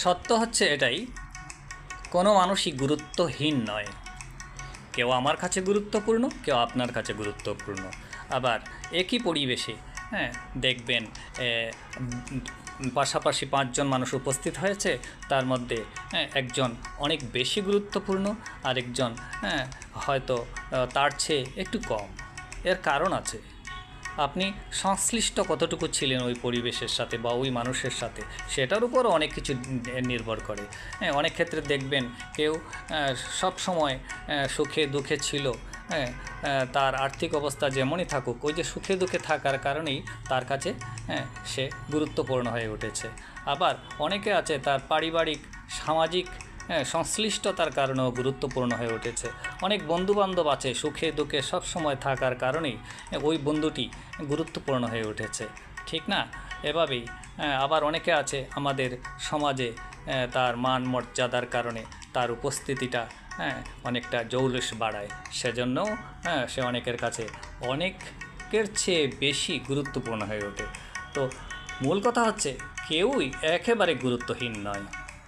সত্য হচ্ছে এটাই, কোনো মানুষই গুরুত্বহীন নয়। কেউ আমার কাছে গুরুত্বপূর্ণ, কেউ আপনার কাছে গুরুত্বপূর্ণ। আবার একই পরিবেশে হ্যাঁ দেখবেন পাশাপাশি পাঁচজন মানুষ উপস্থিত হয়েছে, তার মধ্যে একজন অনেক বেশি গুরুত্বপূর্ণ, আরেকজন হয়তো তার চেয়ে একটু কম। এর কারণ আছে, আপনি সংশ্লিষ্ট কতটুকু ছিলেন ওই পরিবেশের সাথে বা ওই মানুষের সাথে, সেটার উপরও অনেক কিছু নির্ভর করে। অনেক ক্ষেত্রে দেখবেন কেউ সব সময় সুখে দুঃখে ছিল, তার আর্থিক অবস্থা যেমনই থাকুক, ওই যে সুখে দুঃখে থাকার কারণেই তার কাছে সে গুরুত্বপূর্ণ হয়ে উঠেছে। আবার অনেকে আছে তার পারিবারিক সামাজিক সংশ্লিষ্টতার কারণেও গুরুত্বপূর্ণ হয়ে উঠেছে। অনেক বন্ধুবান্ধব আছে সুখে দুঃখে সব সময় থাকার কারণেই ওই বন্ধুটি গুরুত্বপূর্ণ হয়ে উঠেছে, ঠিক না? এভাবেই আবার অনেকে আছে আমাদের সমাজে তার মান মর্যাদার কারণে তার উপস্থিতিটা অনেকটা জৌলুস বাড়ায়, সেজন্যও সে অনেকের কাছে অনেকের চেয়ে বেশি গুরুত্বপূর্ণ হয়ে ওঠে। তো মূল কথা হচ্ছে কেউই একেবারে গুরুত্বহীন নয়।